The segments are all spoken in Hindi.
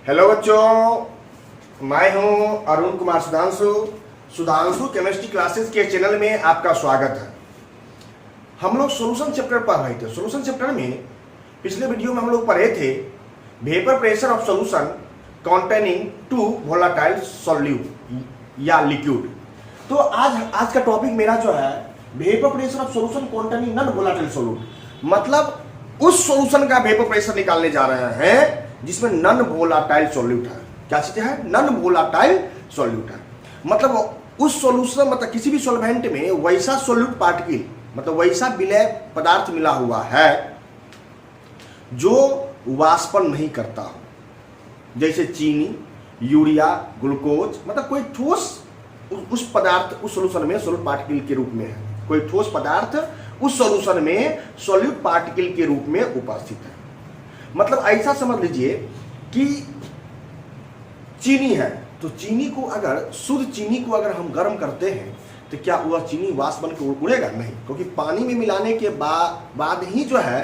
हेलो बच्चों, मैं हूं अरुण कुमार सुधांशु केमिस्ट्री क्लासेस के चैनल में आपका स्वागत है। हम लोग सॉल्यूशन चैप्टर पढ़ रहे थे। सॉल्यूशन चैप्टर में पिछले वीडियो में हम लोग पढ़े थे vapour pressure of solution containing two volatile solute या लिक्विड। तो आज का टॉपिक मेरा जो है vapour pressure of solution containing non volatile solute, मतलब उस सॉल्यूशन का वेपर प्रेशर निकालने जा रहे हैं जिसमें नॉन वोलेटाइल सॉल्यूट है। क्या चीज है? नॉन वोलेटाइल सॉल्यूट है। मतलब उस सॉल्यूशन, मतलब किसी भी सॉल्वेंट में वैसा सॉल्यूट पार्टिकल, मतलब वैसा विलय पदार्थ मिला हुआ है जो वाष्पन नहीं करता हो, जैसे चीनी, यूरिया, ग्लूकोज, मतलब कोई ठोस उस पदार्थ उस सॉल्यूशन में सॉल्यूट पार्टिकल के रूप में है। कोई ठोस पदार्थ उस सॉल्यूशन में सॉल्यूट पार्टिकल के रूप में उपस्थित है। मतलब ऐसा समझ लीजिए कि चीनी है, तो चीनी को अगर शुद्ध चीनी को अगर हम गर्म करते हैं तो क्या वह चीनी वाष्प बन के उड़ेगा? नहीं, क्योंकि पानी में मिलाने के बाद ही जो है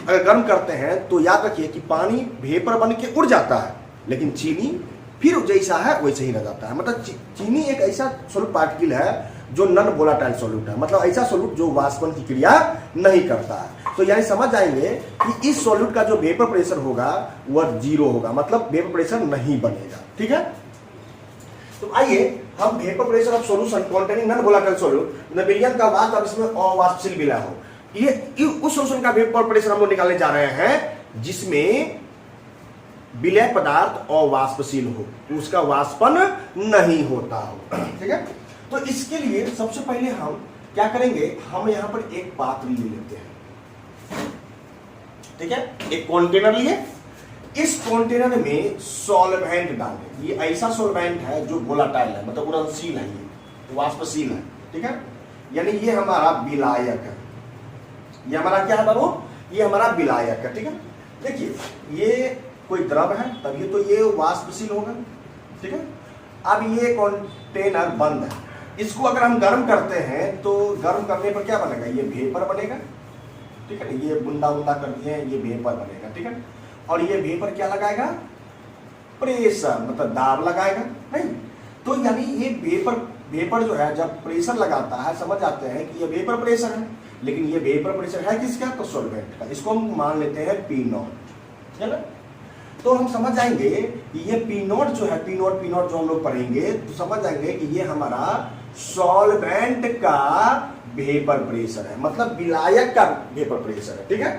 अगर गर्म करते हैं तो याद रखिए कि पानी वेपर बन के उड़ जाता है, लेकिन चीनी फिर जैसा है वैसे ही रह जाता है। मतलब चीनी एक ऐसा सॉल्यूट पार्टिकल है जो नॉन वोलेटाइल सॉल्यूट है, मतलब ऐसा सॉल्यूट जो वाष्पन की क्रिया नहीं करता है। तो यानी समझ जाएंगे कि इस सॉल्यूट का जो वेपर प्रेशर होगा वह 0 होगा, मतलब वेपर प्रेशर नहीं बनेगा। ठीक है, तो आइए हम vapour pressure of solution containing non volatile solute विलयन का बात, अब इसमें अवाष्पशील विलय हो, ये उस सॉल्यूशन का वेपर प्रेशर हम लोग निकालने जा रहे हैं जिसमें विलय पदार्थ अवाष्पशील हो, उसका वाष्पन नहीं होता हो। ठीक है, तो इसके लिए सबसे पहले हम क्या करेंगे, हम यहां पर एक पात्र ले लेते हैं। ठीक है, एक कंटेनर लिए, इस कंटेनर में सॉल्वेंट डालें। ये ऐसा सॉल्वेंट है जो वोलेटाइल है, मतलब उड़नशील है, ये वाष्पशील है। ठीक है, यानी ये हमारा विलायक है। ये हमारा क्या है बाबू? ये हमारा विलायक है। ठीक है, देखिए ये कोई द्रव है तभी तो ये वाष्पशील होगा। ठीक है, अब ये कंटेनर बंद है, इसको अगर हम गर्म करते हैं तो गर्म करने पर क्या बनेगा? ये वेपर बनेगा। ठीक है, ये बुंदा बुंदा कर दिए, ये वेपर बनेगा। ठीक है, और ये वेपर क्या लगाएगा? प्रेशर, मतलब दाब लगाएगा। नहीं, तो यानी ये वेपर जो है जब प्रेशर लगाता है, समझ आते हैं कि ये वेपर प्रेशर है, लेकिन ये वेपर प्रेशर है किसका? तो सॉल्वेंट का। इसको हम मान लेते हैं P0, है ना। तो हम समझ जाएंगे कि ये P0 जो है, P0 जो हम लोग पढ़ेंगे तो समझ जाएंगे कि ये हमारा सॉल्वेंट का वेपर प्रेशर है, मतलब विलायक का वेपर प्रेशर है। ठीक है,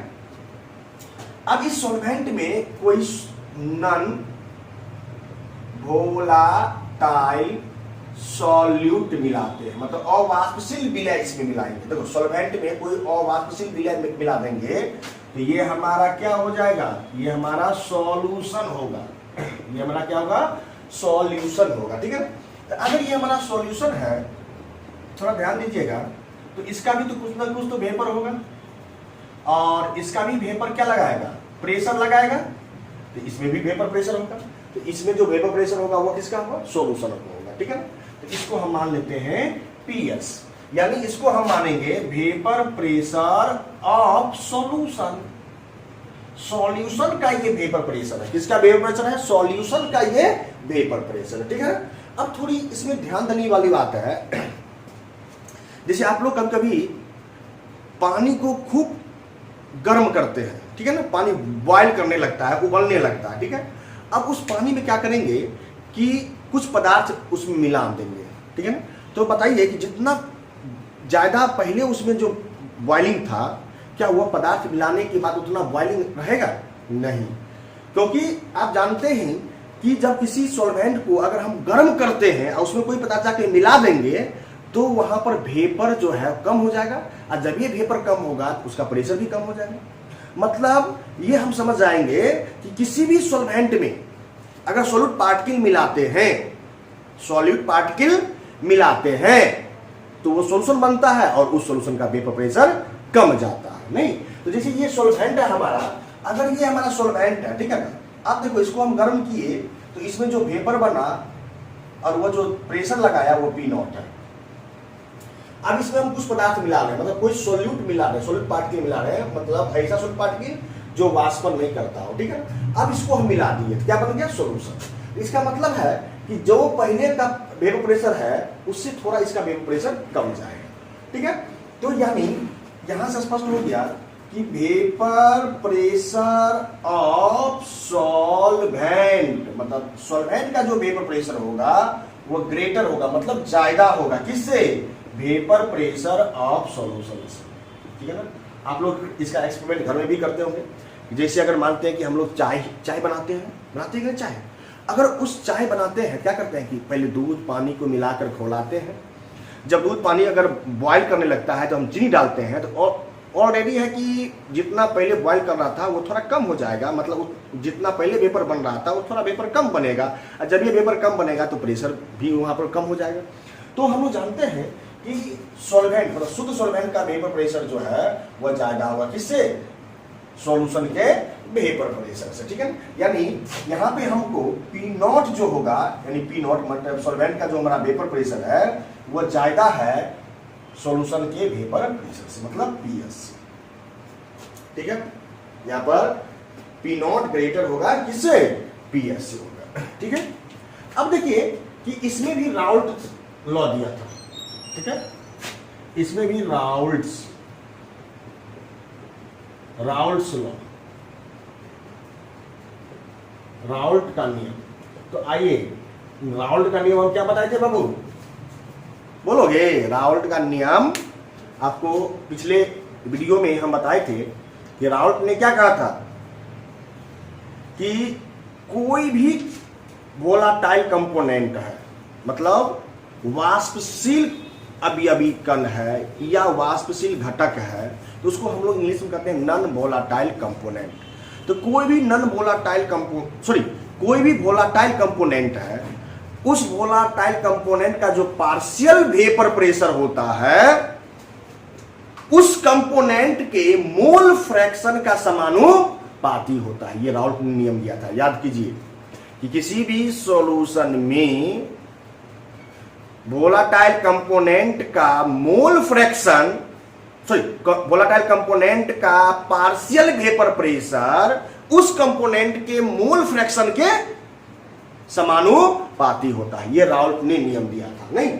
अब इस सॉल्वेंट में कोई नॉन वोलेटाइल सॉल्यूट मिलाते हैं, मतलब अवाष्पशील विलय इसमें मिलाएंगे। देखो सॉल्वेंट में कोई अवाष्पशील विलय मिला देंगे तो ये हमारा क्या हो जाएगा? ये हमारा सॉल्यूशन होगा। ये हमारा क्या होगा? सॉल्यूशन होगा। ठीक है, तो अगर ये हमारा सॉल्यूशन है, थोड़ा ध्यान दीजिएगा, तो इसका भी तो कुछ ना कुछ तो वेपर होगा, और इसका भी वेपर क्या लगाएगा? प्रेशर लगाएगा, तो इसमें भी वेपर प्रेशर होगा। तो इसमें जो वेपर प्रेशर होगा वो किसका होगा? सॉल्यूशन होगा। ठीक है, तो इसको हम मान लेते हैं PS, यानी इसको हम मानेंगे vapour pressure of solution. Solution का ये वेपर प्रेशर है। किसका वेपर प्रेशर है? सॉल्यूशन का ये वेपर प्रेशर है। ठीक है, अब थोड़ी इसमें ध्यान देने वाली बात है, जैसे आप लोग कभी कभी पानी को खूब गर्म करते हैं, ठीक है ना, पानी बॉयल करने लगता है, उबलने लगता है। ठीक है, अब उस पानी में क्या करेंगे कि कुछ पदार्थ उसमें मिला देंगे। ठीक है ना, तो बताइए कि जितना ज्यादा पहले उसमें जो बॉइलिंग था, क्या वह पदार्थ मिलाने के बाद उतना बॉइलिंग रहेगा? नहीं, क्योंकि आप जानते हैं कि जब किसी सॉल्वेंट को अगर हम गर्म करते हैं और उसमें कोई पदार्थ जाके मिला देंगे तो वहां पर वेपर जो है कम हो जाएगा, और जब ये वेपर कम होगा तो उसका प्रेशर भी कम हो जाएगा। मतलब ये हम समझ जाएंगे कि किसी भी सॉल्वेंट में अगर सॉल्यूट पार्टिकल मिलाते हैं, सॉल्यूट पार्टिकल मिलाते हैं तो वो सॉल्यूशन बनता है और उस सॉल्यूशन का वेपर प्रेशर कम जाता है। नहीं, तो जैसे ये सॉल्वेंट है हमारा, अगर ये हमारा सॉल्वेंट है, ठीक है ना, अब देखो इसको हम गर्म किए तो इसमें जो वेपर बना और वो जो प्रेशर लगाया वो P0 है। अब इसमें हम कुछ पदार्थ मिला रहे हैं, मतलब कोई सॉल्यूट मिला रहे हैं, सॉल्यूट पार्टिकल मिला रहे हैं, मतलब ऐसा सॉल्यूट पार्टिकल जो वाष्पन नहीं करता हो, ठीक है ना। अब इसको हम मिला दिए, क्या बन गया सॉल्यूशन। इसका मतलब है कि जो पहले का वेपर प्रेशर है उससे थोड़ा इसका वेपर प्रेशर कम जाएगा, ठीक है। तो यानी यहां से स्पष्ट हो गया कि वेपर प्रेशर ऑफ सॉल्वेंट, मतलब सॉल्वेंट का जो वेपर प्रेशर होगा वो ग्रेटर होगा, मतलब ज्यादा होगा, किससे? वेपर प्रेशर ऑफ सॉल्यूशन से, ठीक है ना। आप लोग इसका एक्सपेरिमेंट घर में भी करते होंगे। जैसे अगर मानते हैं कि हम लोग चाय बनाते हैं चाय, अगर उस चाय बनाते हैं क्या करते हैं कि पहले दूध पानी को मिलाकर खौलाते हैं। जब दूध पानी अगर बॉयल करने लगता है तो हम चीनी डालते हैं, तो ऑलरेडी है कि जितना पहले बॉयल कर रहा था वो थोड़ा कम हो जाएगा, मतलब जितना पहले वेपर बन रहा था वो थोड़ा वेपर कम बनेगा, और जब ये वेपर कम बनेगा तो प्रेशर भी वहाँ पर कम हो जाएगा। तो हम लोग जानते हैं कि सॉल्वेंट मतलब शुद्ध सॉल्वेंट का वेपर प्रेशर जो है वह ज्यादा होगा, किससे? सॉल्यूशन के वेपर प्रेशर से, ठीक है। यानी यहाँ पे हमको P0 जो होगा, यानी P0 मतलब सॉल्वेंट का जो हमारा वेपर प्रेशर है वह ज्यादा है सॉल्यूशन के वेपर प्रेशर से, मतलब PS, ठीक है। यहाँ पर P0 ग्रेटर होगा, किससे? PS से होगा, ठीक है। अब देखिए कि इसमें भी राउल्ट लॉ दिया था, ठीक है। इसमें भी राउल्ट्स लॉ, राउल्ट का नियम। तो आइए राउल्ट का नियम हम क्या बताए थे बाबू? बोलोगे? राउल्ट का नियम आपको पिछले वीडियो में हम बताए थे कि राउल्ट ने क्या कहा था कि कोई भी वोलाटाइल कंपोनेंट है, मतलब वाष्पशील अवयवी कण है या वाष्पशील घटक है, तो उसको हम लोग इंग्लिश में कहते हैं नॉन वोलाटाइल कंपोनेंट। तो कोई भी कोई भी वोलाटाइल कंपोनेंट है, उस वोलाटाइल कंपोनेंट का जो पार्शियल वेपर प्रेशर होता है उस कंपोनेंट के मोल फ्रैक्शन का समानुपाती होता है। ये राउल्ट ने नियम दिया था, याद कीजिए कि किसी भी सॉल्यूशन में वोलाटाइल कंपोनेंट का मोल फ्रैक्शन वोलाटाइल कंपोनेंट का पार्शियल वेपर प्रेशर उस कंपोनेंट के मोल फ्रैक्शन के समानुपाती होता है। ये राउल्ट ने नियम दिया था, नहीं?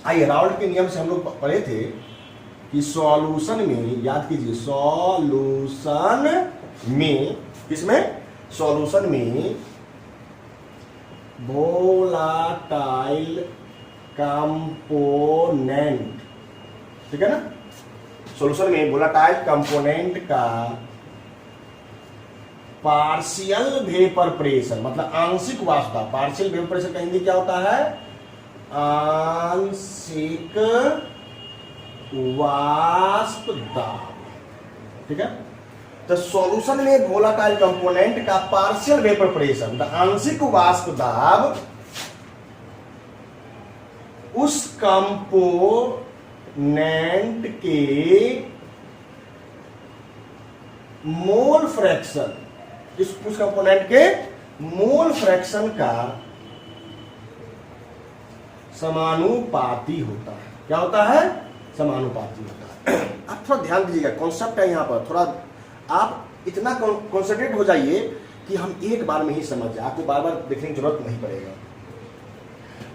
आइए राउल्ट के नियम से हम लोग पढ़े थे कि सॉल्यूशन में, याद कीजिए, सॉल्यूशन में, किसमें? सॉल्यूशन में वोलाटाइल कंपोनेंट, ठीक है ना। सॉल्यूशन में वोलाटाइल कंपोनेंट का पार्शियल वेपर प्रेशर, मतलब आंशिक वाष्प दाब। पार्शियल वेपर प्रेशर का हिंदी क्या होता है? आंशिक वाष्प दाब, ठीक है। तो सॉल्यूशन में वोलाटाइल कंपोनेंट का पार्शियल वेपर प्रेशर, मतलब आंशिक वाष्प दाब उस कंपोनेंट के मोल फ्रैक्शन, उस कंपोनेंट के मोल फ्रैक्शन का समानुपाती होता है। क्या होता है? समानुपाती होता है। आप थोड़ा ध्यान दीजिएगा, कॉन्सेप्ट है यहाँ पर, थोड़ा आप इतना कॉन्सेंट्रेट हो जाइए कि हम एक बार में ही समझ जाए, आपको बार बार देखने की जरूरत नहीं पड़ेगा।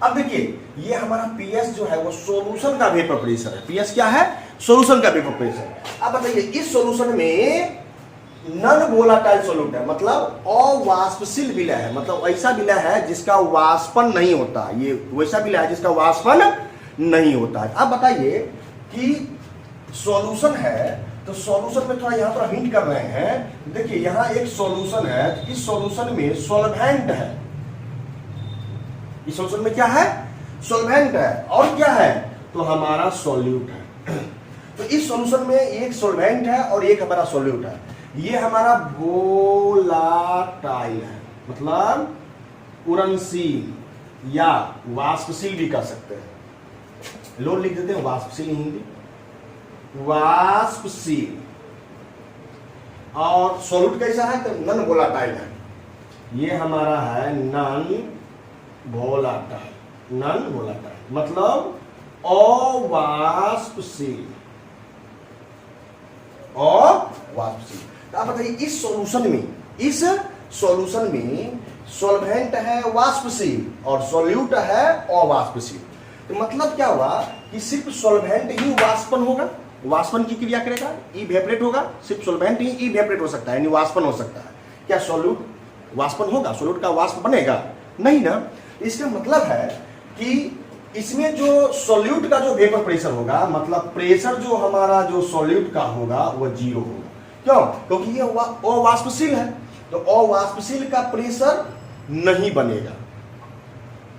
अब देखिए ये हमारा PS जो है वो सॉल्यूशन का वेपर प्रेशर है। PS क्या है? सॉल्यूशन का वेपर प्रेशर। अब बताइए इस सॉल्यूशन में नॉन वोलाटाइल सॉल्यूट है, मतलब अवाष्पशील विलय है, मतलब ऐसा विलय है जिसका वाष्पन नहीं होता। ये वैसा विलय है जिसका वाष्पन नहीं होता है। अब बताइए कि सॉल्यूशन है, तो सॉल्यूशन में थोड़ा यहां पर हिंट कर रहे हैं। देखिए यहां एक सॉल्यूशन है, तो इस सॉल्यूशन में सॉल्वेंट है। इस सॉल्यूशन में क्या है? सॉल्वेंट है। और क्या है? तो हमारा सॉल्यूट है। तो इस सॉल्यूशन में एक सॉल्वेंट है और एक हमारा सॉल्यूट है। ये हमारा वोलाटाइल है, मतलब उड़नशील या वाष्पशील भी कर सकते हैं। लोड लिख देते हैं, वाष्पशील हिंदी, वाष्पशील। और सॉल्यूट कैसा है? तो नॉन वोलाटाइल है। ये हमारा है नॉन वोलाटाइल, नॉन वोलाटाइल मतलब अवाष्पशील, अवाष्पशील। तो आप बताइए इस सॉल्यूशन में सॉल्वेंट है वाष्पशील और सॉल्यूट है अवाष्पशील। तो मतलब क्या हुआ कि सिर्फ सॉल्वेंट ही वाष्पन होगा, वाष्पन की क्रिया करेगा, इवेपोरेट होगा, सिर्फ सॉल्वेंट ही इवेपोरेट हो सकता है, यानी वाष्पन हो सकता है। क्या सॉल्यूट वाष्पन होगा? सॉल्यूट का वाष्प बनेगा नहीं ना। इसका मतलब है कि इसमें जो सॉल्यूट का जो वेपर प्रेशर होगा, मतलब प्रेशर जो हमारा जो सॉल्यूट का होगा वो 0 होगा। क्यों? क्योंकि ये अवाष्पशील है, तो अवाष्पशील का प्रेशर नहीं बनेगा,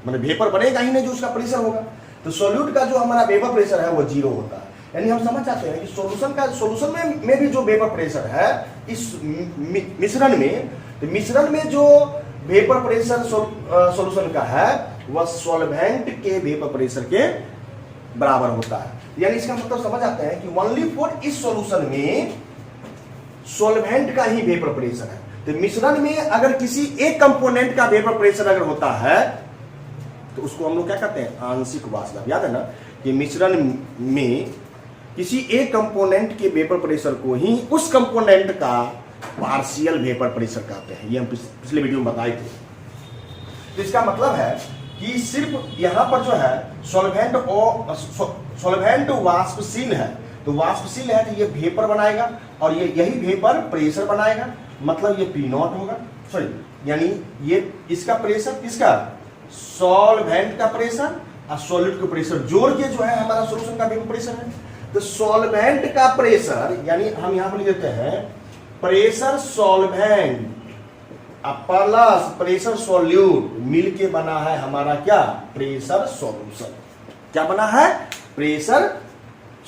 मतलब वेपर बनेगा ही नहीं जो उसका प्रेशर होगा। तो सॉल्यूट का जो हमारा वेपर प्रेशर है वो 0 होता है। यानी हम समझ जाते हैं कि सॉल्यूशन में भी जो वेपर प्रेशर है इस मिश्रण में जो वेपर प्रेशर सॉल्यूशन का है वह सॉल्वेंट के वेपर प्रेशर के बराबर होता है। यानी इसका मतलब समझ आते हैं कि ओनली फॉर इस सॉल्यूशन में सॉल्वेंट का ही वेपर प्रेशर है। तो मिश्रण में अगर किसी एक कंपोनेंट का वेपर प्रेशर अगर होता है तो उसको हम लोग क्या कहते हैं? आंशिक वाष्प। याद है ना कि मिश्रण में किसी एक कंपोनेंट के वेपर प्रेशर को ही उस कंपोनेंट का पार्शियल वेपर प्रेशर कहते हैं। ये हम पिछले वीडियो में बताए थे। तो इसका मतलब है कि सिर्फ यहां पर जो है सॉल्वेंट वाष्पशील है, तो वाष्पशील है तो ये वेपर बनाएगा और ये यही वेपर प्रेशर बनाएगा, मतलब ये P0 होगा। सॉरी, यानी ये इसका प्रेशर, किसका? सॉल्वेंट का प्रेशर और सॉल्यूट का प्रेशर जोड़ के जो है हमारा सॉल्यूशन का वेपर प्रेशर है। तो सॉल्वेंट का प्रेशर, यानी हम यहां पर लिख देते हैं pressure solvent plus pressure solute मिलके बना है हमारा क्या? Pressure solution. क्या बना है? प्रेशर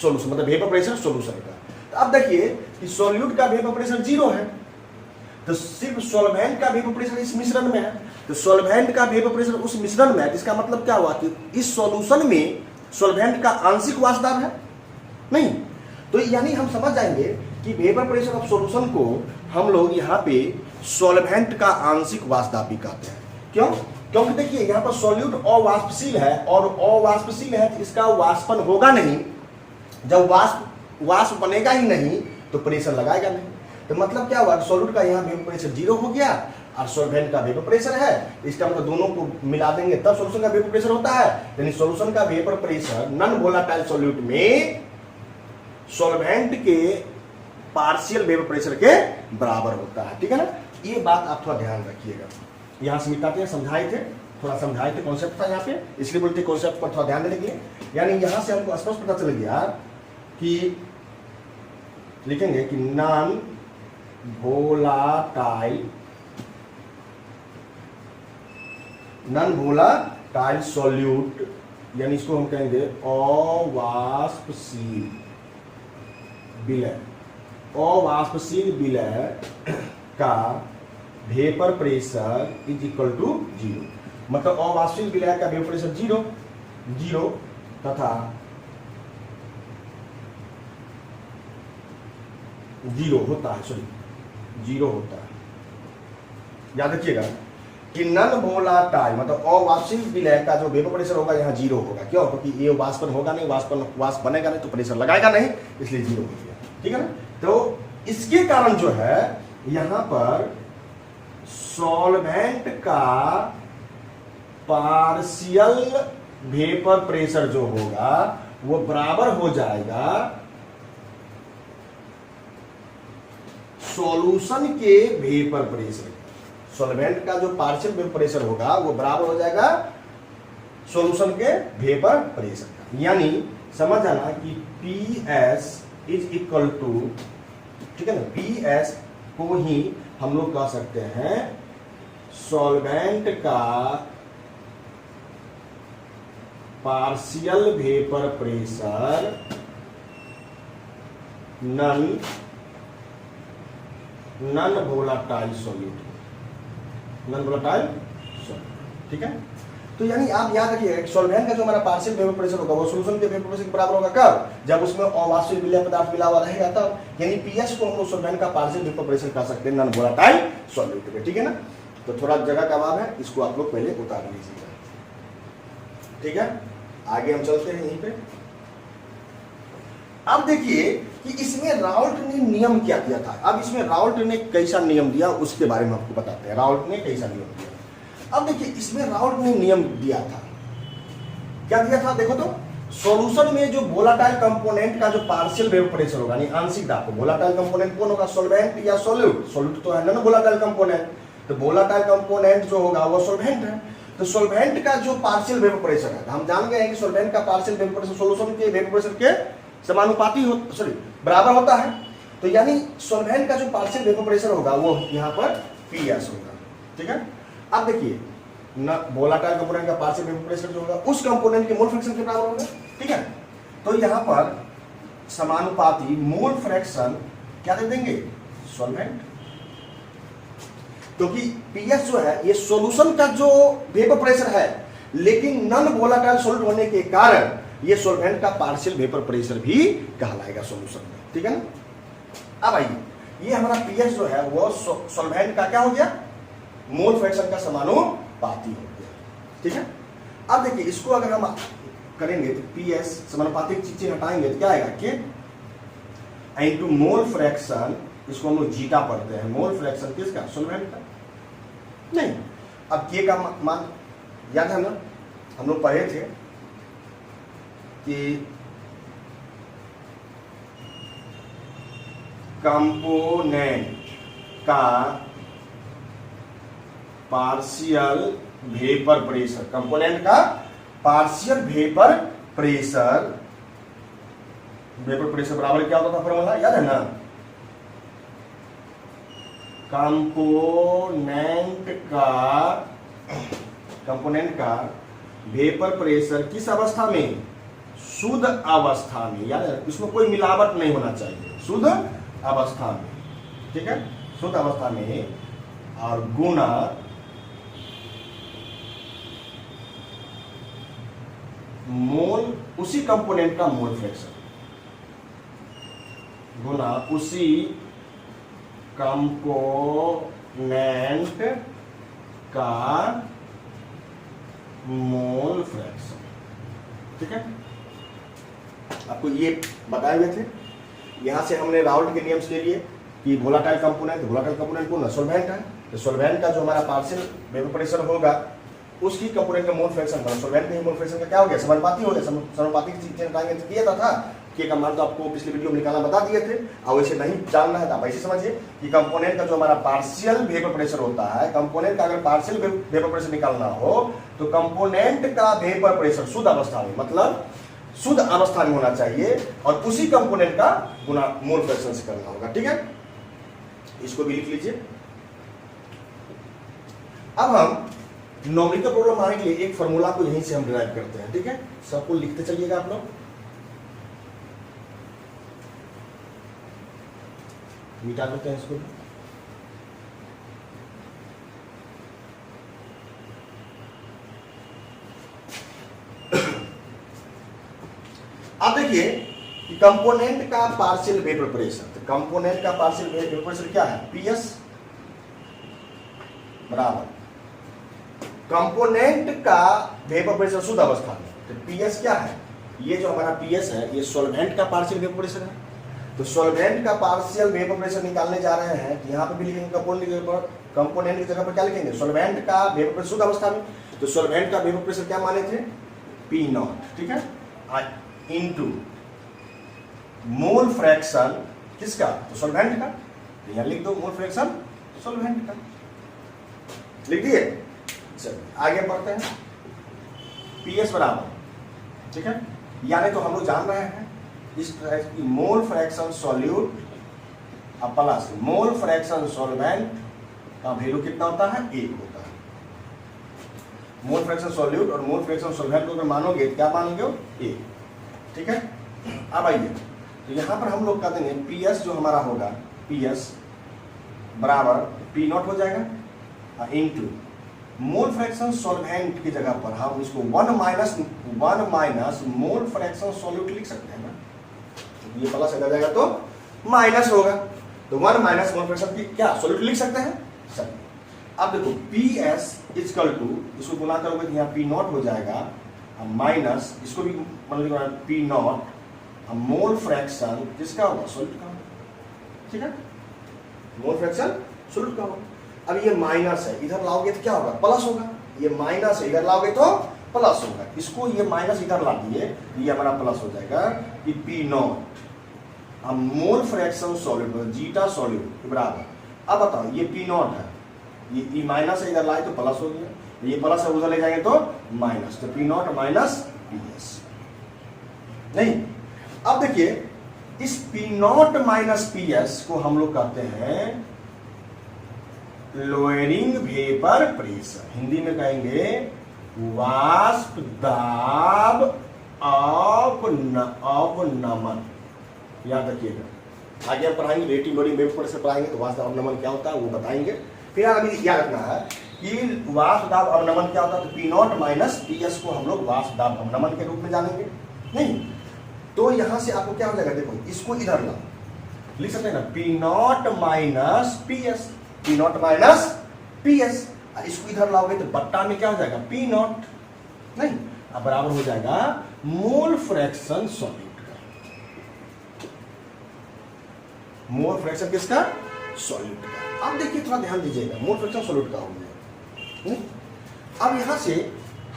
सॉल्यूशन, मतलब वेपर प्रेशर सॉल्यूशन का। तो अब देखिए कि सॉल्यूट का वेपर प्रेशर 0 है, तो सिर्फ सॉल्वेंट का वेपर प्रेशर इस मिश्रण में है, तो सॉल्वेंट का वेपर प्रेशर उस मिश्रण में है। इसका मतलब क्या हुआ कि इस सॉल्यूशन में सॉल्वेंट का आंशिक वाष्पदाब है नहीं। तो यानी हम समझ जाएंगे कि वेपर प्रेशर ऑफ सॉल्यूशन को हम लोग यहाँ पे सॉल्वेंट का आंशिक वाष्पदाब भी कहते हैं। क्यों? क्योंकि देखिए यहाँ पर सॉल्यूट अवाष्पशील है और अवाष्पशील है तो इसका वाष्पन होगा नहीं। जब वाष्प बनेगा ही नहीं तो प्रेशर लगाएगा नहीं। तो मतलब क्या हुआ? सॉल्यूट का यहाँ वेपर प्रेशर 0 हो गया और सॉल्वेंट का वेपर प्रेशर है। इसका मतलब दोनों को मिला देंगे तब सॉल्यूशन का वेपर प्रेशर होता है। यानी सॉल्यूशन का vapour pressure non volatile solute में सॉल्वेंट के पार्शियल वेपर प्रेशर के बराबर होता है। ठीक है ना? ये बात आप थोड़ा ध्यान रखिएगा। यहां से मिटाते हैं, समझाए थे, थोड़ा समझाए थे, कॉन्सेप्ट था यहाँ पे, इसलिए बोलते कॉन्सेप्ट पर थोड़ा ध्यान देने के लिए। यानी यहां से हमको स्पष्ट पता चल गया कि लिखेंगे कि नॉन वोलाटाइल सॉल्यूट, यानी इसको हम कहेंगे अवाष्पशील विलय का vapour pressure is equal to 0। मतलब अवाष्पशील विलय का वेपर प्रेशर 0 तथा 0 होता है, सॉरी 0 होता है। याद रखिएगा कि नॉन वोलाटाइल मतलब अवाष्पशील विलय का जो वेपर प्रेशर होगा यहाँ 0 होगा। क्यों? क्योंकि ये वाष्पन होगा नहीं, वाष्प बनेगा नहीं तो प्रेशर लगाएगा नहीं, इसलिए 0 हो गया। ठीक है ना? तो इसके कारण जो है यहां पर सॉल्वेंट का पार्शियल वेपर प्रेशर जो होगा वो बराबर हो जाएगा सॉल्यूशन के वेपर प्रेशर। सॉल्वेंट का जो पार्शियल वेपर प्रेशर होगा वो बराबर हो जाएगा सॉल्यूशन के वेपर प्रेशर का। यानी समझ आना कि PS इज इक्वल टू, ठीक है ना, PS को ही हम लोग कह सकते हैं सॉल्वेंट का partial vapour pressure non volatile solute, non volatile solute. ठीक है? तो यानी आप याद रखिए सॉल्वेंट का जो हमारा पार्शियल वेपर प्रेशर होगा वो सॉल्यूशन के वेपर प्रेशर के बराबर होगा। कब? जब उसमें अवाष्पशील विलय पदार्थ मिला हुआ रहेगा तब। यानी PS को हम लोग सॉल्वेंट का पार्शियल वेपर प्रेशर कह सकते हैं नॉन वोलाटाइल सॉल्यूट में। ठीक है ना? तो थोड़ा जगह का अभाव है, इसको आप लोग पहले उतार लीजिएगा। ठीक है? आगे हम चलते हैं यहीं पे। अब देखिए कि इसमें राउल्ट ने नियम क्या दिया था। अब इसमें राउल्ट ने कैसा नियम दिया उसके बारे में आपको बताते हैं, राउल्ट ने कैसा नियम दिया। अब देखिए इसमें राउल्ट ने नियम दिया था, क्या दिया था देखो तो, सॉल्यूशन में जो वोलाटाइल कंपोनेंट का जो पार्शियल वेपर प्रेशर होगा, यानी आंशिक दाब, वोलाटाइल कंपोनेंट कौन होगा, सॉल्वेंट या सॉल्यूट, सॉल्यूट तो है ना वोलाटाइल कंपोनेंट, तो वोलाटाइल कंपोनेंट जो होगा वो सॉल्वेंट है। तो सॉल्वेंट का जो पार्शियल वेपर प्रेशर है, हम जान गए हैं कि सॉल्वेंट का पार्शियल वेपर प्रेशर सॉल्यूशन के वेपर प्रेशर के समानुपाती हो, सॉरी बराबर होता है। तो यानी सॉल्वेंट का जो पार्शियल वेपर प्रेशर होगा वो यहाँ पर पीएस होगा, ठीक है। अब देखिए ना वोलाटाइल कंपोनेंट का पार्शियल वेपर प्रेशर जो होगा उस कंपोनेंट के मोल फ्रैक्शन के बराबर होगा, ठीक है। तो यहाँ पर समानुपाती मोल फ्रैक्शन क्या दे देंगे, सॉल्वेंट, क्योंकि पीएस जो है ये सॉल्यूशन का जो वेपर प्रेशर है, लेकिन नॉन वोलाटाइल सॉल्यूट होने के कारण ये सॉल्वेंट का पार्शियल वेपर प्रेशर भी कहलाएगा सॉल्यूशन में, ठीक है ना। अब आइए ये हमारा पीएस जो है वो सॉल्वेंट का क्या हो गया, मोल फ्रैक्शन का समानुपाती हो गया, ठीक है। अब देखिए इसको अगर हम करेंगे तो पीएस समानुपातिक चीजें हटाएंगे तो क्या आएगा, के इनटू मोल फ्रैक्शन, इसको हम लोग जीटा पढ़ते हैं, मोल फ्रैक्शन किसका, सॉल्वेंट का, नहीं। अब के का मान याद है ना, हम लोग पढ़े थे कि कंपोनेंट का पार्शियल वेपर प्रेशर, कंपोनेंट का partial vapour pressure, vapour pressure बराबर क्या होता था फॉर्मूला याद है ना, कंपोनेंट का वेपर प्रेशर किस अवस्था में, शुद्ध अवस्था में, याद है इसमें कोई मिलावट नहीं होना चाहिए, शुद्ध अवस्था में, ठीक है, शुद्ध अवस्था में, और गुना मोल उसी कंपोनेंट का मोल फ्रैक्शन, गुना उसी कंपोनेंट का मोल फ्रैक्शन, ठीक है। आपको ये बताए हुए थे, यहां से हमने राउल्ट के नियम से ले लिए कि वोलाटाइल कंपोनेंट कौन है, सॉल्वेंट है। तो सॉल्वेंट का जो हमारा पार्शियल वेपर प्रेशर होगा उसकी कंपोनेंट का मोल फ्रैक्शन का, सॉल्वेंट के मोल फ्रैक्शन का क्या हो गया, समानुपाती हो गया। समानुपाती की चीजें हटाएंगे तो किया था के का मान तो आपको पिछले वीडियो में निकालना बता दिए थे, और वैसे नहीं जानना है तो आप ऐसे समझिए कि कंपोनेंट का जो हमारा पार्शियल वेपर प्रेशर होता है, कंपोनेंट का अगर पार्शियल वेपर प्रेशर निकालना हो तो कंपोनेंट का वेपर प्रेशर शुद्ध अवस्था में, मतलब शुद्ध अवस्था में होना चाहिए, और उसी कंपोनेंट का गुना मोल फ्रैक्शन से करना होगा, ठीक है। इसको भी लिख लीजिए। अब हम न्यूमेरिकल प्रॉब्लम आने के लिए एक फॉर्मूला को यहीं से हम डिराइव करते हैं, ठीक है। सबको लिखते चलिएगा आप लोग, मिटा देते हैं इसको। अब देखिए कि कंपोनेंट का पार्शियल वेपर प्रेशर, तो कंपोनेंट का पार्शियल वेपर प्रेशर क्या है, पीएस बराबर कंपोनेंट का वेपर प्रेशर शुद्ध अवस्था में, तो पीएस क्या है, ये जो हमारा पीएस है ये सॉल्वेंट का पार्शियल वेपर प्रेशर है। तो सॉल्वेंट का पार्शियल वेपर प्रेशर निकालने जा रहे हैं, तो यहाँ पे भी लिखेंगे कंपोनेंट की जगह पर क्या लिखेंगे, सॉल्वेंट का वेपर प्रेशर शुद्ध अवस्था में। तो सॉल्वेंट का वेपर प्रेशर क्या माने थे, पी नॉट, ठीक है, इनटू मोल फ्रैक्शन किसका, तो सॉल्वेंट का, तो यहाँ लिख दो मोल फ्रैक्शन सॉल्वेंट का, लिख दिए। चलिए आगे बढ़ते हैं, पीएस बराबर, ठीक है, यानी तो हम लोग जान रहे हैं इस तरह की मोल फ्रैक्शन सॉल्यूट अब प्लस मोल फ्रैक्शन सॉल्वेंट का वैल्यू कितना होता है, 1 होता है। मोल फ्रैक्शन सॉल्यूट और मोल फ्रैक्शन सॉल्वेंट को अगर मानोगे क्या मानोगे, 1, ठीक है। अब आइए तो यहाँ पर हम लोग कहते हैं पीएस जो हमारा होगा, पीएस बराबर पी नॉट हो जाएगा इनटू मोल फ्रैक्शन सॉल्वेंट की जगह पर हम इसको 1 माइनस मोल फ्रैक्शन सॉल्यूट लिख सकते हैं ना, ये प्लस आ जाएगा तो माइनस होगा, तो 1 माइनस मोल फ्रैक्शन की क्या सॉल्यूट लिख सकते हैं। चलिए अब देखो पीएस इक्वल टू, इसको गुना करोगे तो यहाँ पी नॉट हो जाएगा माइनस, इसको भी मतलब पी नॉट मोल फ्रैक्शन किसका होगा, सॉल्यूट का होगा, ठीक है, मोल फ्रैक्शन सॉल्यूट का होगा। अब ये माइनस है, इधर लाओगे तो क्या होगा, प्लस होगा, ये माइनस है, इधर लाओगे तो प्लस होगा, इसको ये माइनस इधर ला दिए, ये हमारा प्लस हो जाएगा कि पी नॉट अब mole fraction solute zeta solute बराबर। अब बताओ ये पी नॉट है, ये माइनस है, इधर लाए तो प्लस हो गया, ये प्लस है, उधर ले जाएंगे तो माइनस, तो P not minus P S नहीं। अब देखिए इस P not minus P S को हम लोग कहते हैं लोअरिंग वेपर प्रेशर, हिंदी में कहेंगे वाष्प दाब अवनमन। याद रखिएगा, आगे हम पढ़ाएंगे रिलेटिव लोअरिंग वेपर प्रेशर पढ़ाएंगे तो वाष्प दाब अवनमन क्या होता है वो बताएंगे। फिर अभी याद रखना है कि वाष्प दाब अवनमन क्या होता है, तो P not minus P S को हम लोग वाष्प दाब अवनमन के रूप में जानेंगे नहीं। तो यहां से आपको क्या हो जाएगा, देखो इसको इधर ला, लिख सकते हैं ना P not minus P S, P not minus P S, इसको इधर लाओगे तो बट्टा में क्या हो जाएगा, पी नॉट नहीं, अब बराबर हो जाएगा मोल फ्रैक्शन सॉल्यूट का, मोल फ्रैक्शन किसका, सॉल्यूट का। अब देखिए थोड़ा ध्यान दीजिएगा, मोल फ्रैक्शन सॉल्यूट का हो गया। अब यहां से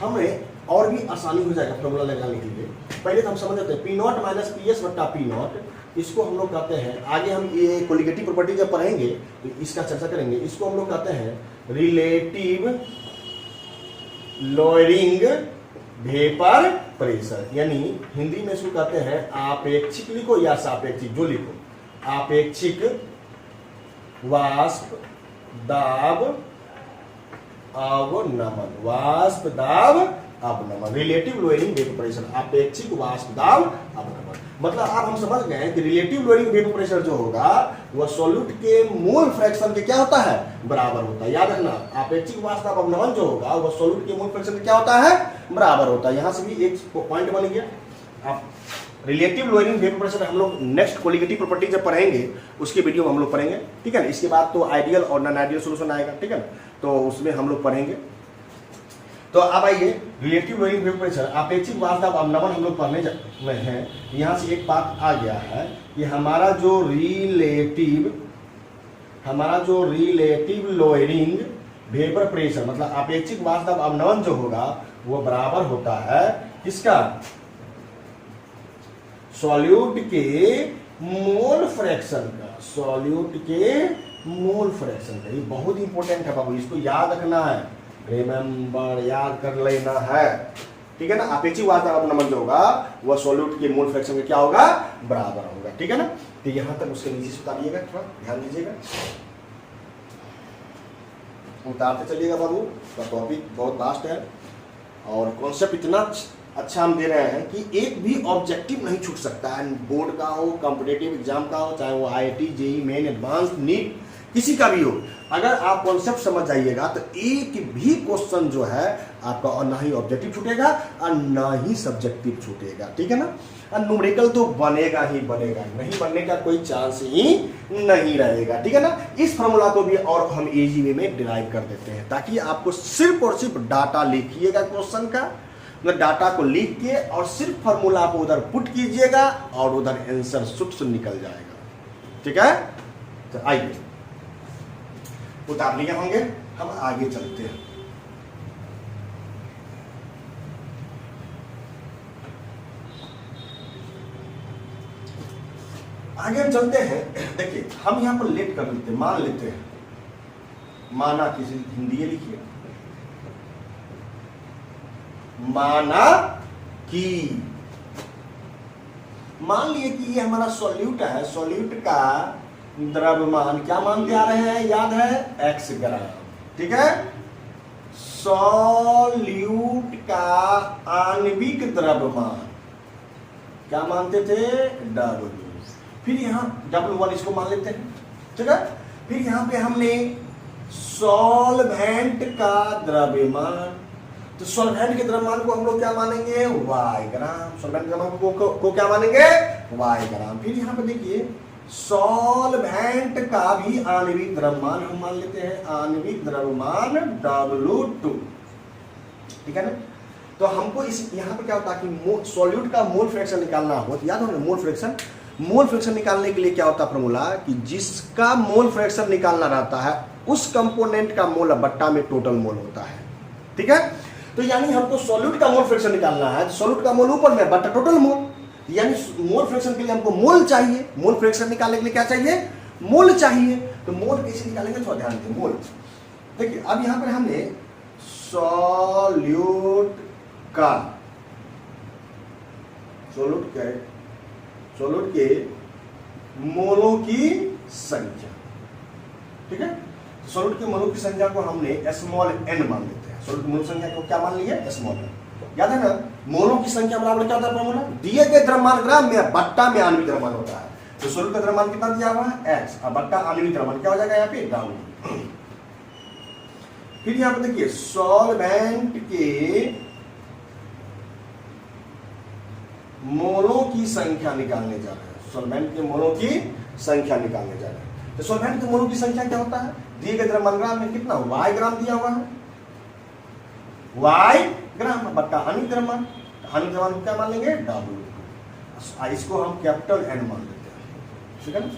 हमें और भी आसानी हो जाएगा फॉर्मूला लगाने के लिए। पहले तो हम समझ जाते हैं P not minus P S बट्टा पी नॉट, इसको हम लोग कहते हैं, आगे हम ये कोलिगेटिव प्रॉपर्टी जब पढ़ेंगे तो इसका चर्चा करेंगे, इसको हम लोग कहते हैं रिलेटिव लोअरिंग वेपर प्रेशर, यानी हिंदी में इसको कहते हैं आपेक्षिक लिखो या सापेक्षिक, जो लिखो, आपेक्षिक वाष्प दाब अवनमन, वाष्प दाब अवनमन, रिलेटिव लोअरिंग वेपर प्रेशर, आपेक्षिक वाष्प दाब अवनमन। मतलब आप हम समझ गए कि रिलेटिव लोअरिंग वेपर प्रेशर जो होगा वह सॉल्यूट के मोल फ्रैक्शन के क्या होता है, बराबर होता है। याद रखना, आपेक्षिक वाष्प दाब अवनमन जो होगा वह सॉल्यूट के मोल फ्रैक्शन के क्या होता है, बराबर होता है। यहां से भी एक पॉइंट बन गया। आप रिलेटिव लोअरिंग वेपर प्रेशर हम लोग नेक्स्ट कोलिगेटिव प्रॉपर्टी जब पढ़ेंगे उसके वीडियो में हम लोग पढ़ेंगे, ठीक है ना। इसके बाद तो आइडियल और नॉन आइडियल सॉल्यूशन आएगा, ठीक है ना, तो उसमें हम लोग पढ़ेंगे। तो अब आइए रिलेटिव लोअरिंग वेपर प्रेशर आपेक्षिक वाष्प दाब अवनमन हम लोग पढ़ने में हैं। यहाँ से एक बात आ गया है कि हमारा जो रिलेटिव लोअरिंग वेपर प्रेशर मतलब आपेक्षिक वाष्प दाब अवनमन जो होगा वो बराबर होता है किसका, सॉल्यूट के मोल फ्रैक्शन का, सॉल्यूट के मोल फ्रैक्शन का। ये बहुत इंपॉर्टेंट है बाबू, इसको याद रखना है, रिमेंबर, याद कर लेना है, ठीक है ना। आपेक्षिक वाष्प दाब अवनमन जो होगा वह सॉल्यूट के मोल फ्रैक्शन का क्या होगा, बराबर होगा, ठीक है ना। तो यहां तक उसके नीचे से उतारिएगा, थोड़ा ध्यान दीजिएगा, उतारते चलिएगा बाबू। तो टॉपिक बहुत वास्ट है और कॉन्सेप्ट इतना अच्छा हम दे रहे हैं कि एक भी ऑब्जेक्टिव नहीं छूट सकता है, बोर्ड का हो, कॉम्पिटिटिव एग्जाम का हो, चाहे वो IIT, JEE main, advance, NEET, किसी का भी हो। अगर आप कॉन्सेप्ट समझ जाइएगा तो एक भी क्वेश्चन जो है आपका और ना ही ऑब्जेक्टिव छूटेगा और ना ही सब्जेक्टिव छूटेगा, ठीक है ना। और न्यूमेरिकल तो बनेगा ही बनेगा, नहीं बनने का कोई चांस ही नहीं रहेगा, ठीक है ना। इस फॉर्मूला को भी और हम इजी वे में डिराइव कर देते हैं ताकि आपको सिर्फ और सिर्फ डाटा लिखिएगा क्वेश्चन का, डाटा को लिख के और सिर्फ फॉर्मूला को उधर पुट कीजिएगा और उधर आंसर सुट से निकल जाएगा, ठीक है। तो आइए उतार लिए होंगे, हम आगे चलते हैं। आगे हम चलते हैं। देखिए हम यहां पर लेट कर लेते हैं, मान लेते हैं, माना किसी हिंदी लिखिए, माना कि, मान लिए कि ये हमारा सॉल्यूट है, सॉल्यूट का द्रव्यमान क्या मानते आ रहे हैं, याद है, x ग्राम, ठीक है। सॉल्यूट का आणविक द्रव्यमान क्या मानते थे, W, फिर यहाँ W1 इसको मान लेते हैं, ठीक है। फिर यहाँ पे हमने सॉल्वेंट का द्रव्यमान, तो सॉल्वेंट के द्रव्यमान को हम लोग क्या मानेंगे, y ग्राम, सॉल्वेंट के द्रव्यमान को क्या मानेंगे, y ग्राम। फिर यहाँ पे देखिए सॉल्वेंट का भी आणविक द्रव्यमान हम मान लेते हैं, आणविक द्रव्यमान W2, ठीक है ना। तो हमको इस यहाँ पर क्या होता है कि सॉल्यूट का मोल फ्रैक्शन निकालना हो तो याद हो ना मोल फ्रैक्शन निकालने के लिए क्या होता है फॉर्मूला कि जिसका मोल फ्रैक्शन निकालना रहता है उस कंपोनेंट का मोल बट्टा में टोटल मोल होता है। ठीक है, तो यानी हमको सॉल्यूट का मोल फ्रैक्शन निकालना है, सॉल्यूट का मोल ऊपर में बट्टा टोटल मोल, यानी मोल फ्रैक्शन के लिए हमको मोल चाहिए। मोल फ्रैक्शन निकालने के लिए क्या चाहिए? मोल चाहिए। तो मोल कैसे निकालेंगे थोड़ा ध्यान दें। मोल देखिए, अब यहां पर हमने सॉल्यूट के मोलों की संख्या, ठीक है, सॉल्यूट के मोलों की संख्या को हमने स्मॉल n मान लेते हैं। सॉल्यूट की मोल संख्या को क्या मान लिए? Small n। याद है ना, मोलों की संख्या बराबर क्या होता है फॉर्मूला? दिए गए द्रव्यमान ग्राम में बट्टा में आणविक द्रव्यमान होता है। तो सॉल्यूट का द्रव्यमान कितना दिया हुआ है? x, और बट्टा आणविक द्रव्यमान क्या हो जाएगा यहाँ पे? डाउन। फिर यहाँ पे देखिए सॉल्वेंट के मोलों की संख्या निकालने जा रहे हैं। सॉल्वेंट के मोलों की संख्या निकालने जा रहे हैं। तो सॉल्वेंट के मोलों की संख्या क्या होता है? दिए गए द्रव्यमान ग्राम में कितना? y ग्राम दिया हुआ है, y ग्राम बट्टा आणविक द्रव्यमान। आणविक द्रव्यमान को क्या मान लेंगे? W। इसको हम कैपिटल N मान लेते हैं, ठीक है ना।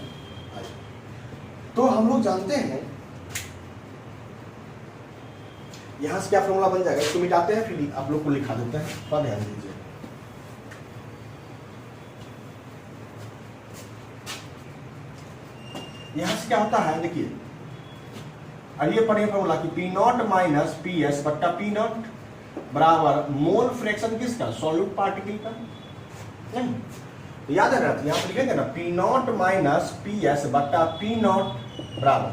तो हम लोग जानते हैं यहां से क्या फॉर्मूला बन जाएगा, इसको मिटाते हैं फिर आप लोग को लिखा देते हैं, थोड़ा ध्यान दीजिए। यहां से क्या होता है देखिए, अब ये पढ़िए फॉर्मूला कि P not minus P S बट्टा पी नॉट बराबर मोल फ्रैक्शन किसका? सॉल्यूट पार्टिकल का। नहीं तो याद है ना, तो यहां पर लिखेंगे ना P not minus P S बट्टा पी नॉट बराबर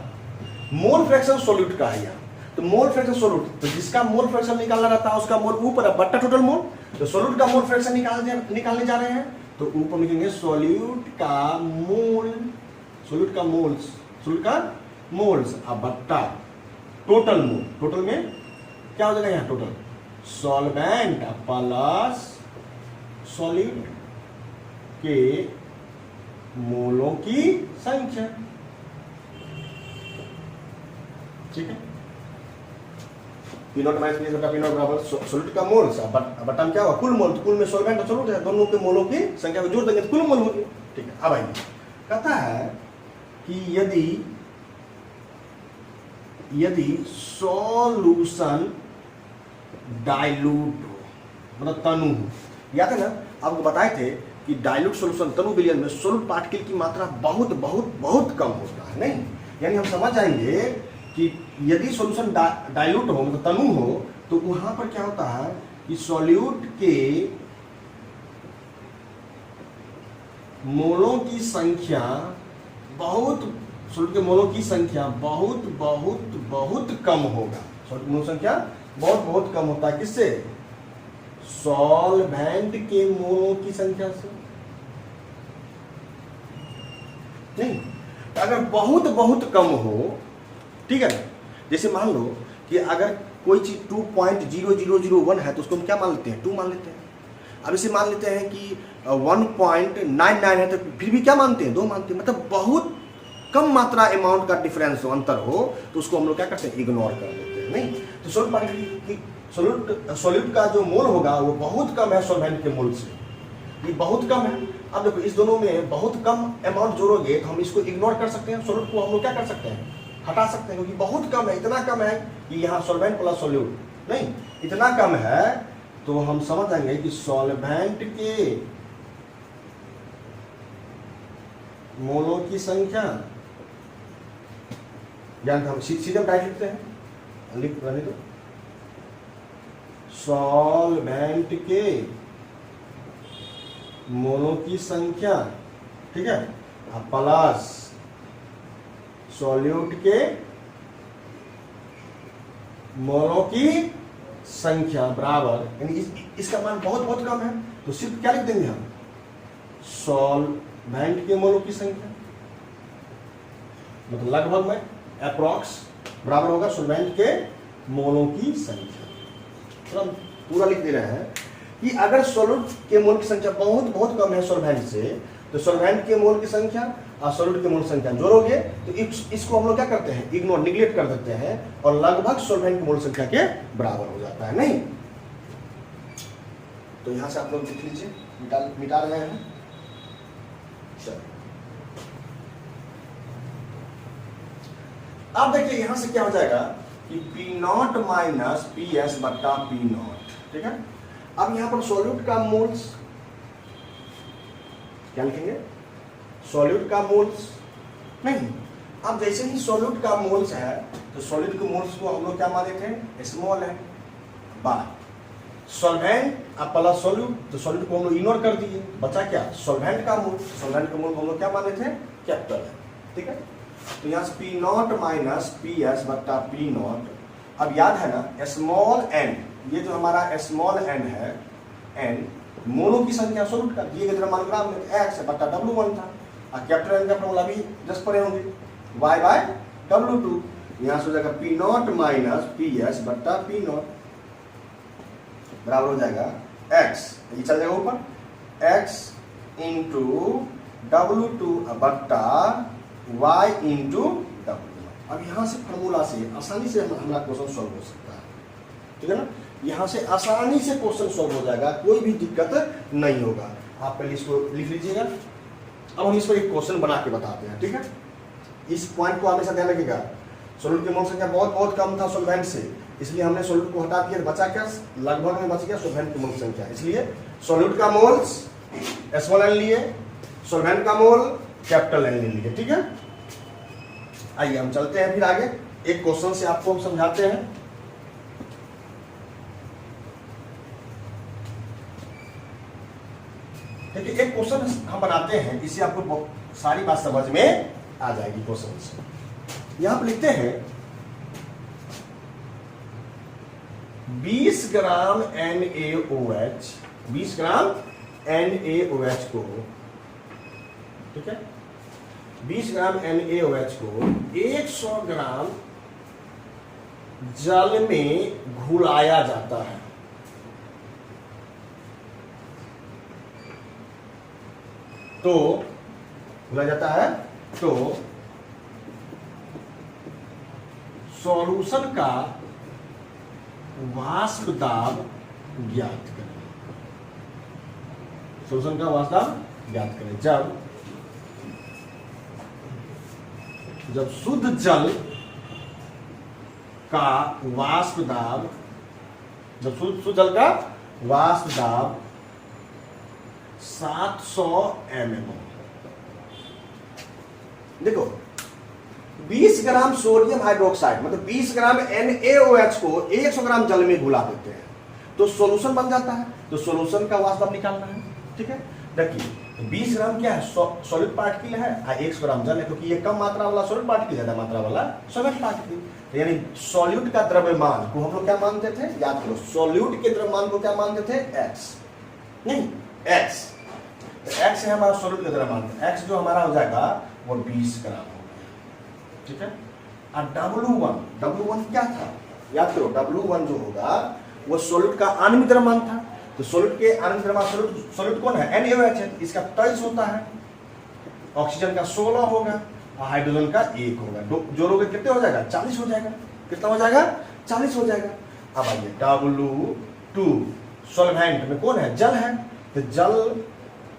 मोल फ्रैक्शन सॉल्यूट का है यहाँ। तो मोल फ्रैक्शन सॉल्यूट, तो जिसका मोल फ्रैक्शन निकालना रहता है उसका मोल ऊपर है बट्टा टोटल मोल। तो सॉल्यूट का मोल फ्रैक्शन निकालने जा रहे हैं, तो ऊपर लिखेंगे सॉल्यूट का मोल, सॉल्यूट का मोल्स, सॉल्यूट का मोल्स अब बट्टा टोटल मोल। टोटल में क्या हो जाएगा यहाँ? टोटल सॉल्वेंट प्लस सॉल्यूट के मोलों की संख्या, ठीक है। पी नॉट माइनस पी बटा पी नॉट बराबर सॉल्यूट का मोल्स बटा क्या होगा? कुल मोल। तो कुल में सॉल्वेंट और सॉल्यूट है, दोनों के मोलों की संख्या को जोड़ देंगे तो कुल मोल होगी, ठीक है। अब आइए, कहता है कि यदि सॉल्यूशन डाइल्यूट हो, मतलब तनु हो, याद है ना आपको बताए थे कि डाइल्यूट सॉल्यूशन तनु विलयन में सॉल्यूट पार्टिकल की मात्रा बहुत बहुत बहुत कम होता है। नहीं, यानी हम समझ जाएंगे कि यदि सॉल्यूशन डाइल्यूट हो, मतलब तनु हो, तो वहां पर क्या होता है कि सॉल्यूट के मोलों की संख्या बहुत, सॉल्यूट के मोलों की संख्या बहुत बहुत बहुत कम होगा। सॉल्यूट मोल संख्या बहुत बहुत कम होता है किससे? सॉल्वेंट के मोलों की संख्या से। नहीं, अगर बहुत बहुत कम हो, ठीक है ना, जैसे मान लो कि अगर कोई चीज 2.0001 है तो उसको हम क्या मान लेते हैं? 2 मान लेते हैं। अब इसे मान लेते हैं कि 1.99 है तो फिर भी क्या मानते हैं? 2 मानते हैं। मतलब बहुत कम मात्रा अमाउंट का डिफरेंस हो, अंतर हो, तो उसको हम लोग क्या करते हैं? इग्नोर कर देते हैं। नहीं, तो सॉल्यूट का जो मोल होगा वो बहुत कम है सॉल्वेंट के मोल से, ये बहुत कम है। अब देखो इस दोनों में बहुत कम अमाउंट जोड़ोगे तो हम इसको इग्नोर कर सकते हैं, सॉल्यूट को हम लोग क्या कर सकते हैं? हटा सकते हैं, क्योंकि बहुत कम है, इतना कम है कि यहाँ सॉल्वेंट प्लस सॉल्यूट, नहीं इतना कम है, तो हम समझ जाएंगे कि सॉल्वेंट के मोलों की संख्या, यानी हम सीधे हम टाइप लिखते हैं, लिख रहने दो, सॉल्वेंट के मोलों की संख्या, ठीक है, प्लस सॉल्यूट के मोलों की संख्या बराबर, यानी इसका मान बहुत बहुत कम है, तो सिर्फ क्या लिख देंगे हम? सॉल्वेंट के मोलों की संख्या, मतलब लगभग में अप्रॉक्स बराबर होगा सॉल्वेंट के मोलों की संख्या। तो हम पूरा लिख दे रहे हैं कि अगर सॉल्यूट के मोल की संख्या बहुत बहुत कम है सॉल्वेंट से, तो सॉल्वेंट के मोल की संख्या और सॉल्यूट के मोल की संख्या जोड़ोगे तो इसको हम लोग क्या करते हैं? इग्नोर, निगलेक्ट कर देते हैं, और लगभग सॉल्वेंट के मोल संख्या के बराबर हो जाता है। नहीं, तो यहां से आप लोग लिख लीजिए, मिटा रहे हैं। चलो अब देखिए यहां से क्या हो जाएगा कि P not minus P S बट्टा पी नॉट, ठीक है। अब यहां पर सॉल्यूट का मोल्स क्या लिखेंगे, सॉल्यूट का मोल्स नहीं। अब जैसे ही सॉल्यूट का मोल्स है तो सॉलिड के मोल्स को हम लोग क्या माने थे, स्मॉल है, बाय सॉल्वेंट अब प्लस सॉल्यूट, तो सॉल्यूट को हम लोग इग्नोर कर दिए, बचा क्या, सॉल्वेंट का मोल। सॉल्वेंट का मोल हम लोग क्या माने थे, कैपिटल है, ठीक है। तो यहाँ से P not minus P S बट्टा पी नॉट। अब याद है ना स्मॉल एन, ये जो हमारा स्मॉल एन है, एन मोलों की संख्या सॉल्यूट का दिए गए द्रव्यमान ग्राम में एक्स बट्टा W1 था, और कैपिटल एन का फॉर्मूला भी जस्ट पढ़े होंगे, y बाय W2। यहाँ से हो जाएगा P not minus P S बट्टा पी नॉट बराबर हो जाएगा x, ये चल जाएगा ऊपर, x इंटू W2 बट्टा y इंटू W1। अब यहाँ से फॉर्मूला से आसानी से हमारा क्वेश्चन सॉल्व हो सकता है, ठीक है ना। यहाँ से आसानी से क्वेश्चन सॉल्व हो जाएगा, कोई भी दिक्कत नहीं होगा। आप पहले इसको लिख लीजिएगा। अब हम इस पर एक क्वेश्चन बना के बताते हैं, ठीक है। इस पॉइंट को हमेशा ध्यान रखिएगा, सॉल्यूट की मोल संख्या बहुत कम था सॉल्वेंट से, इसलिए हमने सॉल्यूट को हटा दिया, बचा क्या, लगभग में बच गया सॉल्वेंट की मोल संख्या। इसलिए सॉल्यूट का मोल्स स्मॉल एन लिए, सॉल्वेंट का मोल कैपिटल एन ले लिए, ठीक है। आइए हम चलते हैं फिर आगे, एक क्वेश्चन से आपको हम समझाते हैं। देखिए एक क्वेश्चन हम बनाते हैं, इससे आपको सारी बात समझ में आ जाएगी क्वेश्चन से। यहां पर लिखते हैं 20 ग्राम NaOH, 20 ग्राम NaOH को, ठीक है, 20 ग्राम NaOH को 100 ग्राम जल में घुलाया जाता है। तो घुलाया जाता है तो सॉल्यूशन का वाष्प दाब ज्ञात करें। सॉल्यूशन का वाष्प दाब ज्ञात करें जब शुद्ध जल का वाष्प दाब, जब शुद्ध जल का वाष्प दाब 700 mm। देखो 20 ग्राम सोडियम हाइड्रोक्साइड मतलब 20 ग्राम NaOH को 100 ग्राम जल में घुला देते हैं तो सॉल्यूशन बन जाता है। तो सॉल्यूशन का वाष्प दाब निकालना है, ठीक है। देखिए 20 ग्राम क्या है, सॉलिड पार्टिकल है, 100 ग्राम जल है, क्योंकि ये कम मात्रा वाला सॉलिड पार्टिकल, ज्यादा मात्रा वाला सॉलिड पार्टिकल। यानी सॉल्यूट का द्रव्यमान को हम लोग क्या मानते थे, याद करो, सॉल्यूट के द्रव्यमान को क्या मानते थे, x, नहीं x, x है हमारा सॉल्यूट का द्रव्यमान, x जो हमारा हो जाएगा वो 20 ग्राम हो गया, ठीक है। और W1 क्या था, याद करो, W1 जो होगा वो सॉल्यूट का आणविक द्रव्यमान था। तो सॉल्यूट के आणविक द्रव्यमान, सॉल्यूट कौन है, NaOH है, इसका 23 होता है, ऑक्सीजन का 16 होगा और हाइड्रोजन का 1 होगा, जोड़ोगे कितने हो जाएगा, 40 हो जाएगा। कितना हो जाएगा, 40 हो जाएगा। अब आइए W2 सॉल्वेंट में कौन है, जल है, तो जल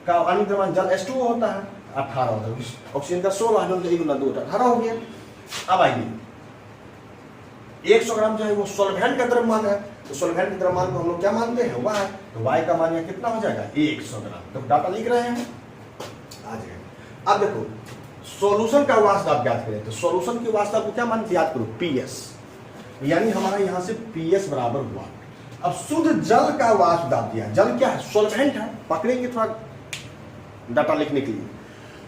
का आणविक द्रव्यमान जल H2O होता है, 18 होता है, ऑक्सीजन का 16, हाइड्रोजन का 1 गुना 2 18 हो गया। अब आइए 100 ग्राम जो है वो सॉल्वेंट का द्रव्यमान है, तो सॉल्वेंट के द्रव्यमान को हम लोग क्या मानते हैं, y, तो y का मान यहाँ कितना हो जाएगा, 100 ग्राम। तो डाटा लिख रहे हैं आ जाएगा। अब देखो सॉल्यूशन का वाष्प दाब ज्ञात करें, तो सॉल्यूशन के वाष्प दाब को क्या मानते हैं, याद करो PS, यानी हमारा यहाँ से PS बराबर हुआ। अब शुद्ध जल का वाष्प दाब दिया, जल क्या है, सॉल्वेंट है, पकड़ेंगे थोड़ा डाटा लिखने के लिए।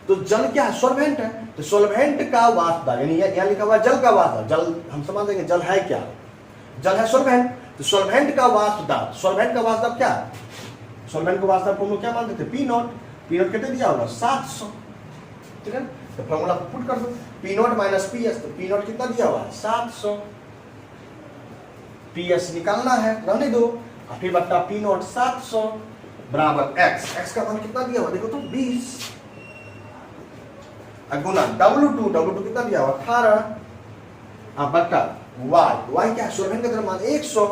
तो जल क्या है, सॉल्वेंट है, तो सॉल्वेंट का वाष्प दाब, यानी यहाँ लिखा हुआ है जल का वाष्प दाब, जल हम समझ देंगे जल है क्या, जल है सॉल्वेंट, तो सॉल्वेंट का वाष्प दाब, सॉल्वेंट का वाष्प दाब क्या, सॉल्वेंट का वाष्प दाब को हम लोग क्या मानते थे, P0, P0 कितने दिया होगा, 700, ठीक है। तो फॉर्मूला पुट कर दो, P0 माइनस PS, तो P0 कितना दिया हुआ है, 700, PS निकालना है, रहने दो, और फिर बट्टा P0 700 बराबर x का मान कितना दिया हुआ देखो तो 20, गुना W2 कितना दिया हुआ 18, अब बट्टा y क्या है, सॉल्वेंट का द्रव्यमान 100,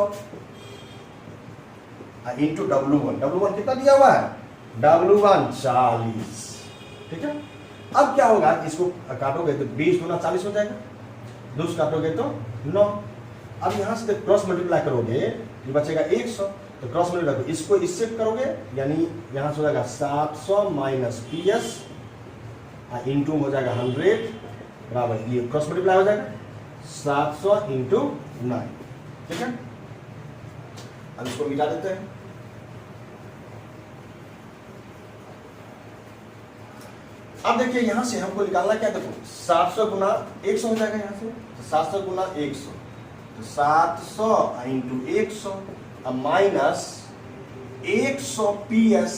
इंटू W1 कितना दिया हुआ है, W1 40, ठीक है। अब क्या होगा, इसको काटोगे तो 20 गुना 40 हो जाएगा, 2 काटोगे तो 9। अब यहाँ से क्रॉस मल्टीप्लाई करोगे ये बचेगा 100, तो क्रॉस मल्टीप्लाई करो, इसको इससे करोगे यानी यहाँ से हो जाएगा 700 माइनस PS इंटू हो जाएगा 100 बराबर, ये क्रॉस मल्टीप्लाई हो जाएगा 700 इंटू 9, ठीक है। अब इसको मिटा देते हैं। अब देखिए यहां से हमको निकालना क्या, देखो 700 गुना 100 हो जाएगा, यहाँ से तो 700 गुना 100 तो 700 इंटू 100 अब माइनस 100 PS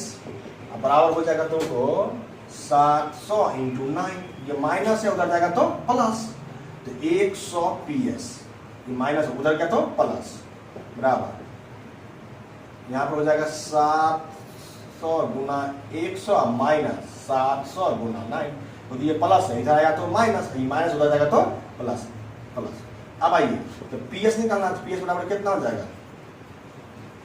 बराबर हो जाएगा तुमको 700 इंटू 9, ये माइनस है उधर जाएगा तो प्लस, तो 100 PS ये माइनस उधर क्या तो प्लस बराबर, यहाँ पर हो जाएगा 700 गुना 100 माइनस 700 गुना 9, तो ये प्लस है, इधर आएगा तो माइनस, ये माइनस उधर जाएगा तो प्लस प्लस। अब आइए तो PS निकालना, तो PS बराबर कितना हो जाएगा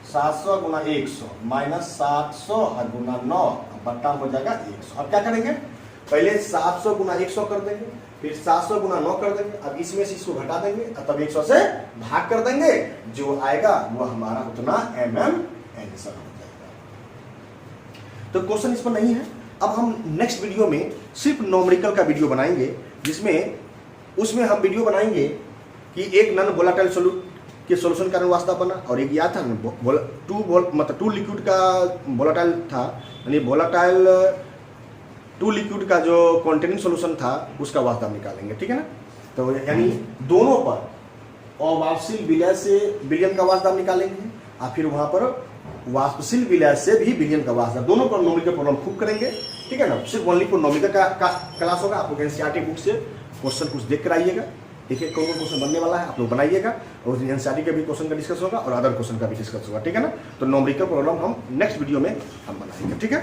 700 गुना 100 माइनस 700 गुना 9 बट्टा हो जाएगा 100। अब क्या करेंगे, पहले 700 गुना 100 कर देंगे, फिर 700 गुना 9 कर देंगे, अब इसमें से इसको घटा देंगे, तब 100 से भाग कर देंगे, जो आएगा वो हमारा उतना mm आंसर हो जाएगा। तो क्वेश्चन इस पर नहीं है। अब हम नेक्स्ट वीडियो में सिर्फ नॉमरिकल का वीडियो बनाएंगे, जिसमें उसमें हम वीडियो बनाएंगे कि एक नॉन वोलेटाइल सॉल्यूट के सॉल्यूशन का वास्ता बना, और एक याद था मतलब 2 लिक्विड का वोलेटाइल था, यानी वोलेटाइल 2 लिक्विड का जो कंटेनिंग सॉल्यूशन था उसका वास्ता निकालेंगे, ठीक है ना। तो यानी दोनों पर अवाष्पशील विलय से विलयन का वास्ता निकालेंगे, और फिर वहां पर वाष्पशील विलय से भी विलयन का वास्ता, दोनों पर नॉमिकल प्रॉब्लम खूब करेंगे, ठीक है ना। सिर्फ ओनली फॉर नॉमिकल का क्लास होगा। आप लोग एनसीईआरटी बुक से क्वेश्चन कुछ देख कर आइएगा, देखिए कौन कौन क्वेश्चन बनने वाला है, आप लोग बनाइएगा, और एनसीईआरटी के भी क्वेश्चन का डिस्कस होगा और अदर क्वेश्चन का भी डिस्कस होगा, ठीक है ना। तो नॉमरिकल प्रॉब्लम हम नेक्स्ट वीडियो में हम बनाएंगे, ठीक है।